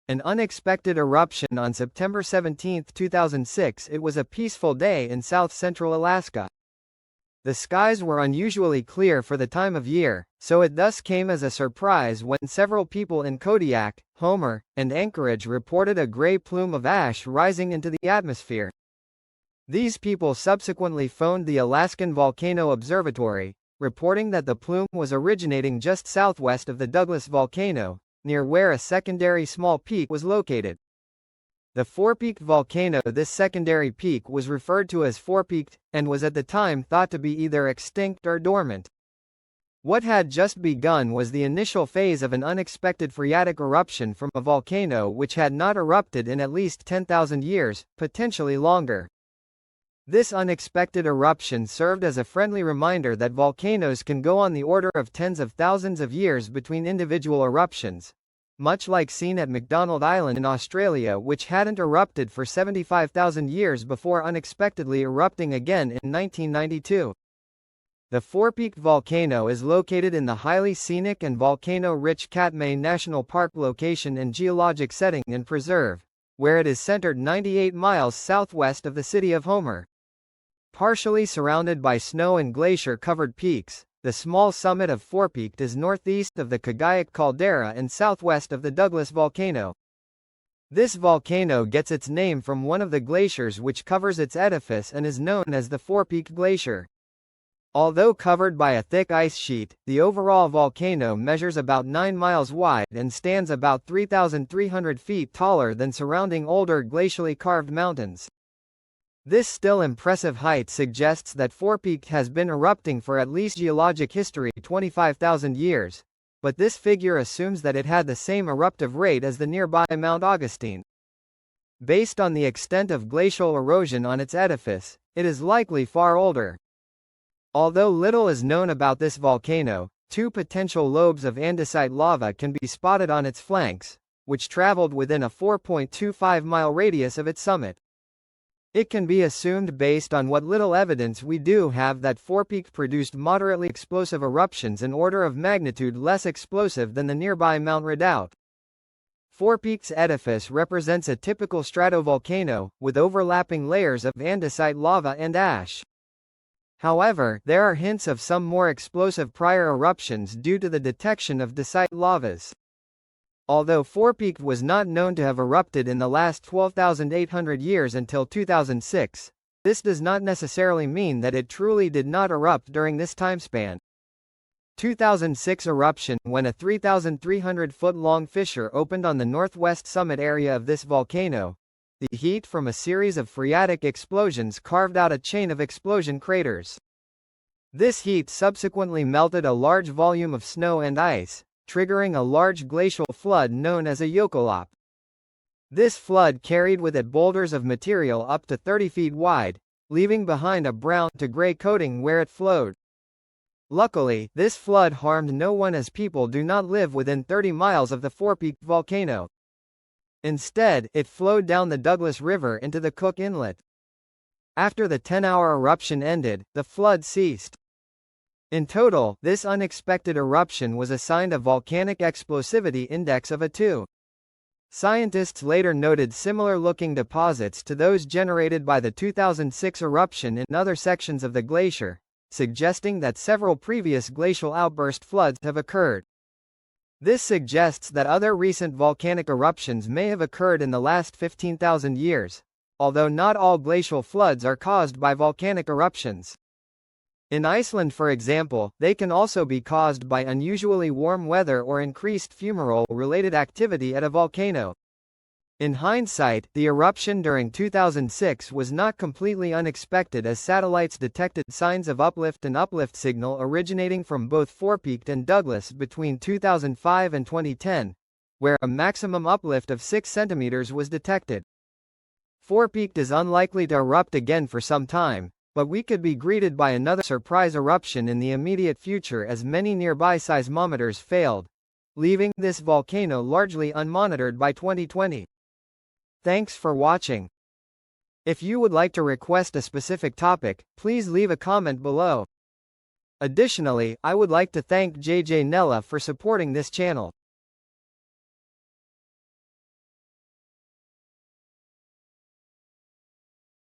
An unexpected eruption on September 17, 2006. It was a peaceful day in south-central Alaska. The skies were unusually clear for the time of year, so it thus came as a surprise when several people in Kodiak, Homer, and Anchorage reported a gray plume of ash rising into the atmosphere. These people subsequently phoned the Alaskan Volcano Observatory, reporting that the plume was originating just southwest of the Douglas volcano, near where a secondary small peak was located. The Fourpeaked volcano. This secondary peak was referred to as Fourpeaked, and was at the time thought to be either extinct or dormant. What had just begun was the initial phase of an unexpected phreatic eruption from a volcano which had not erupted in at least 10,000 years, potentially longer. This unexpected eruption served as a friendly reminder that volcanoes can go on the order of tens of thousands of years between individual eruptions, much like seen at McDonald Island in Australia, which hadn't erupted for 75,000 years before unexpectedly erupting again in 1992. The Fourpeaked volcano is located in the highly scenic and volcano-rich Katmai National Park location and geologic setting and preserve, where it is centered 98 miles southwest of the city of Homer. Partially surrounded by snow and glacier-covered peaks, the small summit of Fourpeaked is northeast of the Kodiak caldera and southwest of the Douglas volcano. This volcano gets its name from one of the glaciers which covers its edifice and is known as the Fourpeaked Glacier. Although covered by a thick ice sheet, the overall volcano measures about 9 miles wide and stands about 3,300 feet taller than surrounding older glacially carved mountains. This still impressive height suggests that Fourpeaked has been erupting for at least geologic history 25,000 years, but this figure assumes that it had the same eruptive rate as the nearby Mount Augustine. Based on the extent of glacial erosion on its edifice, it is likely far older. Although little is known about this volcano, two potential lobes of andesite lava can be spotted on its flanks, which traveled within a 4.25-mile radius of its summit. It can be assumed based on what little evidence we do have that Fourpeaked produced moderately explosive eruptions an order of magnitude less explosive than the nearby Mount Redoubt. Fourpeaked's edifice represents a typical stratovolcano, with overlapping layers of andesite lava and ash. However, there are hints of some more explosive prior eruptions due to the detection of dacite lavas. Although Fourpeaked was not known to have erupted in the last 12,800 years until 2006, this does not necessarily mean that it truly did not erupt during this timespan. 2006 eruption when a 3,300-foot-long fissure opened on the northwest summit area of this volcano. The heat from a series of phreatic explosions carved out a chain of explosion craters. This heat subsequently melted a large volume of snow and ice, triggering a large glacial flood known as a yokolop. This flood carried with it boulders of material up to 30 feet wide, leaving behind a brown to gray coating where it flowed. Luckily, this flood harmed no one as people do not live within 30 miles of the Fourpeaked volcano. Instead, it flowed down the Douglas River into the Cook Inlet. After the 10-hour eruption ended, the flood ceased. In total, this unexpected eruption was assigned a volcanic explosivity index of a 2. Scientists later noted similar-looking deposits to those generated by the 2006 eruption in other sections of the glacier, suggesting that several previous glacial outburst floods have occurred. This suggests that other recent volcanic eruptions may have occurred in the last 15,000 years, although not all glacial floods are caused by volcanic eruptions. In Iceland, for example, they can also be caused by unusually warm weather or increased fumarole-related activity at a volcano. In hindsight, the eruption during 2006 was not completely unexpected as satellites detected signs of uplift and uplift signal originating from both Fourpeaked and Douglas between 2005 and 2010, where a maximum uplift of 6 centimeters was detected. Fourpeaked is unlikely to erupt again for some time, but we could be greeted by another surprise eruption in the immediate future as many nearby seismometers failed, leaving this volcano largely unmonitored by 2020. Thanks for watching. If you would like to request a specific topic, please leave a comment below. Additionally, I would like to thank JJ Nella for supporting this channel.